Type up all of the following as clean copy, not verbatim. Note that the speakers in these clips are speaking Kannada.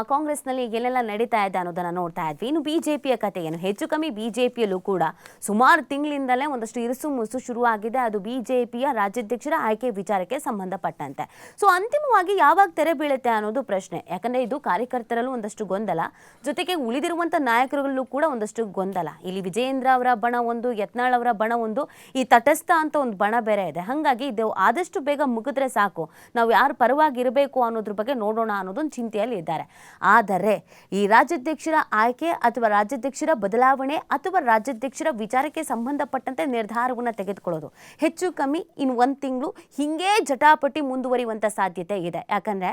ಕಾಂಗ್ರೆಸ್ನಲ್ಲಿ ಎಲ್ಲೆಲ್ಲ ನಡೀತಾ ಇದೆ ಅನ್ನೋದನ್ನ ನೋಡ್ತಾ ಇದ್ವಿ. ಇನ್ನು ಬಿಜೆಪಿಯ ಕತೆ ಏನು? ಹೆಚ್ಚು ಕಮ್ಮಿ ಬಿಜೆಪಿಯಲ್ಲೂ ಕೂಡ ಸುಮಾರು ತಿಂಗಳಿಂದಲೇ ಒಂದಷ್ಟು ಇರುಸು ಮುರುಸು ಶುರುವಾಗಿದೆ. ಅದು ಬಿಜೆಪಿಯ ರಾಜ್ಯಾಧ್ಯಕ್ಷರ ಆಯ್ಕೆ ವಿಚಾರಕ್ಕೆ ಸಂಬಂಧಪಟ್ಟಂತೆ. ಸೊ ಅಂತಿಮವಾಗಿ ಯಾವಾಗ ತೆರೆ ಬೀಳುತ್ತೆ ಅನ್ನೋದು ಪ್ರಶ್ನೆ. ಯಾಕಂದ್ರೆ ಇದು ಕಾರ್ಯಕರ್ತರಲ್ಲೂ ಒಂದಷ್ಟು ಗೊಂದಲ, ಜೊತೆಗೆ ಉಳಿದಿರುವಂಥ ನಾಯಕರುಗಳಲ್ಲೂ ಕೂಡ ಒಂದಷ್ಟು ಗೊಂದಲ. ಇಲ್ಲಿ ವಿಜಯೇಂದ್ರ ಅವರ ಬಣ ಒಂದು, ಯತ್ನಾಳ್ ಅವರ ಬಣ ಒಂದು, ಈ ತಟಸ್ಥ ಅಂತ ಒಂದು ಬಣ ಬೇರೆ ಇದೆ. ಹಾಗಾಗಿ ಇದು ಆದಷ್ಟು ಬೇಗ ಮುಗಿದ್ರೆ ಸಾಕು, ನಾವು ಯಾರು ಪರವಾಗಿರಬೇಕು ಅನ್ನೋದ್ರ ಬಗ್ಗೆ ನೋಡೋಣ ಅನ್ನೋದೊಂದು ಚಿಂತೆಯಲ್ಲಿ ಇದ್ದಾರೆ. ಆದರೆ ಈ ರಾಜ್ಯಾಧ್ಯಕ್ಷರ ಆಯ್ಕೆ ಅಥವಾ ರಾಜ್ಯಾಧ್ಯಕ್ಷರ ಬದಲಾವಣೆ ಅಥವಾ ರಾಜ್ಯಾಧ್ಯಕ್ಷರ ವಿಚಾರಕ್ಕೆ ಸಂಬಂಧಪಟ್ಟಂತೆ ನಿರ್ಧಾರವನ್ನು ತೆಗೆದುಕೊಳ್ಳೋದು ಹೆಚ್ಚು ಕಮ್ಮಿ ಇನ್ನು ಒಂದು ತಿಂಗಳು ಹಿಂಗೇ ಜಟಾಪಟಿ ಮುಂದುವರಿಯುವಂಥ ಸಾಧ್ಯತೆ ಇದೆ. ಯಾಕಂದರೆ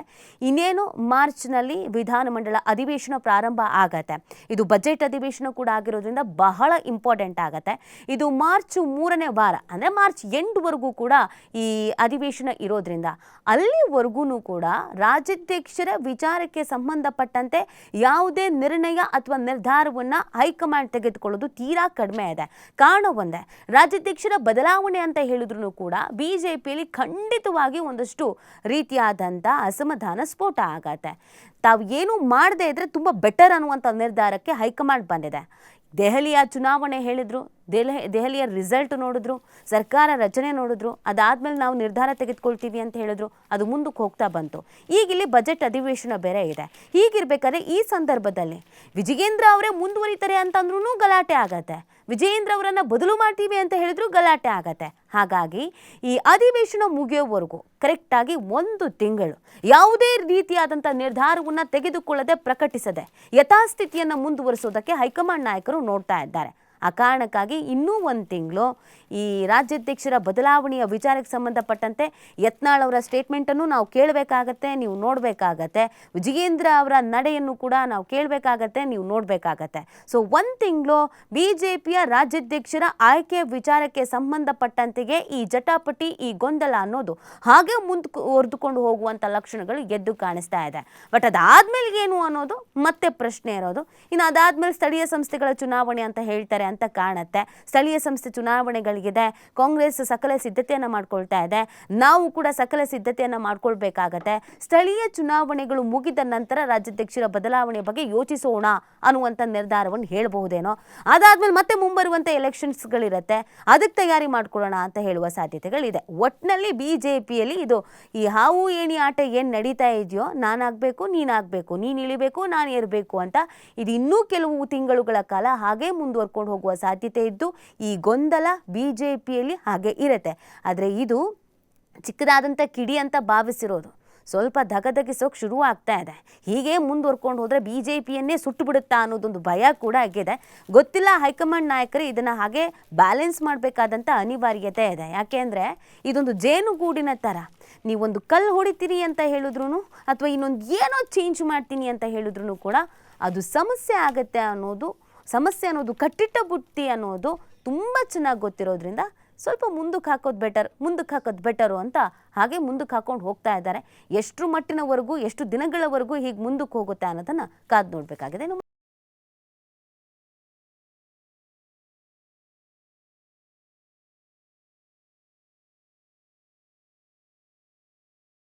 ಇನ್ನೇನು ಮಾರ್ಚ್ನಲ್ಲಿ ವಿಧಾನಮಂಡಲ ಅಧಿವೇಶನ ಪ್ರಾರಂಭ ಆಗತ್ತೆ. ಇದು ಬಜೆಟ್ ಅಧಿವೇಶನ ಕೂಡ ಆಗಿರೋದ್ರಿಂದ ಬಹಳ ಇಂಪಾರ್ಟೆಂಟ್ ಆಗತ್ತೆ. ಇದು ಮಾರ್ಚ್ 3ನೇ ವಾರ ಅಂದರೆ ಮಾರ್ಚ್ ಎಂಡ್ವರೆಗೂ ಕೂಡ ಈ ಅಧಿವೇಶನ ಇರೋದ್ರಿಂದ ಅಲ್ಲಿವರೆಗೂ ಕೂಡ ರಾಜ್ಯಾಧ್ಯಕ್ಷರ ವಿಚಾರಕ್ಕೆ ಸಂಬಂಧಪಟ್ಟಂತೆ ಯಾವುದೇ ನಿರ್ಣಯ ಅಥವಾ ನಿರ್ಧಾರವನ್ನು ಹೈಕಮಾಂಡ್ ತೆಗೆದುಕೊಳ್ಳೋದು ತೀರಾ ಕಡಿಮೆ ಇದೆ. ಕಾರಣ ಒಂದೇ, ರಾಜ್ಯಾಧ್ಯಕ್ಷರ ಬದಲಾವಣೆ ಅಂತ ಹೇಳಿದ್ರು ಕೂಡ ಬಿಜೆಪಿಯಲ್ಲಿ ಖಂಡಿತವಾಗಿ ಒಂದಷ್ಟು ರೀತಿಯಾದಂಥ ಅಸಮಾಧಾನ ಸ್ಫೋಟ ಆಗತ್ತೆ. ತಾವು ಏನು ಮಾಡದೇ ಇದ್ರೆ ತುಂಬ ಬೆಟರ್ ಅನ್ನುವಂಥ ನಿರ್ಧಾರಕ್ಕೆ ಹೈಕಮಾಂಡ್ ಬಂದಿದೆ. ದೆಹಲಿಯ ಚುನಾವಣೆ ಹೇಳಿದ್ರು, ದೆಹಲಿಯ ರಿಸಲ್ಟ್ ನೋಡಿದ್ರು, ಸರ್ಕಾರ ರಚನೆ ನೋಡಿದ್ರು, ಅದಾದ್ಮೇಲೆ ನಾವು ನಿರ್ಧಾರ ತೆಗೆದುಕೊಳ್ತೀವಿ ಅಂತ ಹೇಳಿದ್ರು. ಅದು ಮುಂದಕ್ಕೆ ಹೋಗ್ತಾ ಬಂತು. ಈಗ ಇಲ್ಲಿ ಬಜೆಟ್ ಅಧಿವೇಶನ ಬೇರೆ ಇದೆ. ಹೀಗಿರ್ಬೇಕಾದ್ರೆ ಈ ಸಂದರ್ಭದಲ್ಲಿ ವಿಜಯೇಂದ್ರ ಅವರೇ ಮುಂದುವರಿತಾರೆ ಅಂತಂದ್ರೂ ಗಲಾಟೆ ಆಗತ್ತೆ, ವಿಜಯೇಂದ್ರ ಅವರನ್ನ ಬದಲು ಮಾಡ್ತೀವಿ ಅಂತ ಹೇಳಿದ್ರು ಗಲಾಟೆ ಆಗತ್ತೆ. ಹಾಗಾಗಿ ಈ ಅಧಿವೇಶನ ಮುಗಿಯೋವರೆಗೂ ಕರೆಕ್ಟಾಗಿ 1 ತಿಂಗಳು ಯಾವುದೇ ರೀತಿಯಾದಂಥ ನಿರ್ಧಾರವನ್ನು ತೆಗೆದುಕೊಳ್ಳದೆ ಪ್ರಕಟಿಸದೆ ಯಥಾಸ್ಥಿತಿಯನ್ನು ಮುಂದುವರಿಸೋದಕ್ಕೆ ಹೈಕಮಾಂಡ್ ನಾಯಕರು ನೋಡ್ತಾ ಇದ್ದಾರೆ. ಆ ಕಾರಣಕ್ಕಾಗಿ ಇನ್ನೂ 1 ತಿಂಗಳು ಈ ರಾಜ್ಯಾಧ್ಯಕ್ಷರ ಬದಲಾವಣೆಯ ವಿಚಾರಕ್ಕೆ ಸಂಬಂಧಪಟ್ಟಂತೆ ಯತ್ನಾಳ್ ಅವರ ಸ್ಟೇಟ್ಮೆಂಟನ್ನು ನಾವು ಕೇಳಬೇಕಾಗತ್ತೆ, ನೀವು ನೋಡಬೇಕಾಗತ್ತೆ. ವಿಜಯೇಂದ್ರ ಅವರ ನಡೆಯನ್ನು ಕೂಡ ನಾವು ಕೇಳಬೇಕಾಗತ್ತೆ, ನೀವು ನೋಡಬೇಕಾಗತ್ತೆ. ಸೊ 1 ತಿಂಗಳು ಬಿ ಜೆ ಪಿಯ ರಾಜ್ಯಾಧ್ಯಕ್ಷರ ಆಯ್ಕೆ ವಿಚಾರಕ್ಕೆ ಸಂಬಂಧಪಟ್ಟಂತೆಗೆ ಈ ಜಟಾಪಟಿ, ಈ ಗೊಂದಲ ಅನ್ನೋದು ಹಾಗೆ ಹೊರದುಕೊಂಡು ಹೋಗುವಂಥ ಲಕ್ಷಣಗಳು ಎದ್ದು ಕಾಣಿಸ್ತಾ ಇದೆ. ಬಟ್ ಅದಾದ್ಮೇಲೆ ಏನು ಅನ್ನೋದು ಮತ್ತೆ ಪ್ರಶ್ನೆ ಇರೋದು. ಇನ್ನು ಅದಾದ್ಮೇಲೆ ಸ್ಥಳೀಯ ಸಂಸ್ಥೆಗಳ ಚುನಾವಣೆ ಅಂತ ಹೇಳ್ತಾರೆ ಅಂತ ಕಾಣುತ್ತೆ. ಸ್ಥಳೀಯ ಸಂಸ್ಥೆ ಚುನಾವಣೆಗಳಿಗಿದೆ, ಕಾಂಗ್ರೆಸ್ ಸಕಲ ಸಿದ್ಧತೆಯನ್ನು ಮಾಡ್ಕೊಳ್ತಾ ಇದೆ, ನಾವು ಕೂಡ ಸಕಲ ಸಿದ್ಧತೆಯನ್ನು ಮಾಡ್ಕೊಳ್ಬೇಕಾಗತ್ತೆ. ಸ್ಥಳೀಯ ಚುನಾವಣೆಗಳು ಮುಗಿದ ನಂತರ ರಾಜ್ಯಾಧ್ಯಕ್ಷರ ಬದಲಾವಣೆ ಬಗ್ಗೆ ಯೋಚಿಸೋಣ ಅನ್ನುವಂಥ ನಿರ್ಧಾರವನ್ನು ಹೇಳಬಹುದೇನೋ. ಅದಾದ್ಮೇಲೆ ಮತ್ತೆ ಮುಂಬರುವಂಥ ಎಲೆಕ್ಷನ್ಸ್ಗಳಿರುತ್ತೆ, ಅದಕ್ಕೆ ತಯಾರಿ ಮಾಡ್ಕೊಳ್ಳೋಣ ಅಂತ ಹೇಳುವ ಸಾಧ್ಯತೆಗಳಿದೆ. ಒಟ್ಟಿನಲ್ಲಿ ಬಿಜೆಪಿಯಲ್ಲಿ ಇದು ಈ ಹಾವು ಏಣಿ ಆಟ ಏನು ನಡೀತಾ ಇದೆಯೋ, ನಾನಾಗಬೇಕು ನೀನಾಗಬೇಕು, ನೀನು ಇಳಿಬೇಕು ನಾನು ಏರಬೇಕು ಅಂತ ಇದು ಇನ್ನೂ ಕೆಲವು ತಿಂಗಳುಗಳ ಕಾಲ ಹಾಗೆ ಮುಂದುವರ್ಕೊಂಡು ಹೋಗುವ ಸಾಧ್ಯತೆ ಇದ್ದು ಈ ಗೊಂದಲ ಬಿಜೆಪಿಯಲ್ಲಿ ಹಾಗೆ ಇರುತ್ತೆ. ಆದರೆ ಇದು ಚಿಕ್ಕದಾದಂಥ ಕಿಡಿ ಅಂತ ಭಾವಿಸಿರೋದು ಸ್ವಲ್ಪ ಧಗಧಗಿಸೋಕೆ ಶುರು ಆಗ್ತಾ ಇದೆ. ಹೀಗೆ ಮುಂದುವರ್ಕೊಂಡು ಹೋದರೆ ಬಿ ಜೆ ಪಿಯನ್ನೇ ಸುಟ್ಟು ಬಿಡುತ್ತಾ ಅನ್ನೋದೊಂದು ಭಯ ಕೂಡ ಆಗಿದೆ. ಗೊತ್ತಿಲ್ಲ, ಹೈಕಮಾಂಡ್ ನಾಯಕರು ಇದನ್ನು ಹಾಗೆ ಬ್ಯಾಲೆನ್ಸ್ ಮಾಡಬೇಕಾದಂಥ ಅನಿವಾರ್ಯತೆ ಇದೆ. ಯಾಕೆ ಅಂದರೆ ಇದೊಂದು ಜೇನುಗೂಡಿನ ಥರ. ನೀವೊಂದು ಕಲ್ಲು ಹೊಡಿತೀರಿ ಅಂತ ಹೇಳಿದ್ರು ಅಥವಾ ಇನ್ನೊಂದು ಏನೋ ಚೇಂಜ್ ಮಾಡ್ತೀನಿ ಅಂತ ಹೇಳಿದ್ರು ಕೂಡ ಅದು ಸಮಸ್ಯೆ ಆಗುತ್ತೆ ಅನ್ನೋದು, ಸಮಸ್ಯೆ ಅನ್ನೋದು ಕಟ್ಟಿಟ್ಟ ಬುತ್ತಿ ಅನ್ನೋದು ತುಂಬ ಚೆನ್ನಾಗಿ ಗೊತ್ತಿರೋದ್ರಿಂದ ಸ್ವಲ್ಪ ಮುಂದಕ್ಕೆ ಹಾಕೋದು ಬೆಟರು ಅಂತ ಹಾಗೆ ಮುಂದಕ್ಕೆ ಹಾಕೊಂಡು ಹೋಗ್ತಾ ಇದ್ದಾರೆ. ಎಷ್ಟು ಮಟ್ಟಿನವರೆಗೂ, ಎಷ್ಟು ದಿನಗಳವರೆಗೂ ಹೀಗೆ ಮುಂದಕ್ಕೆ ಹೋಗುತ್ತೆ ಅನ್ನೋದನ್ನು ಕಾದು ನೋಡಬೇಕಾಗಿದೆ.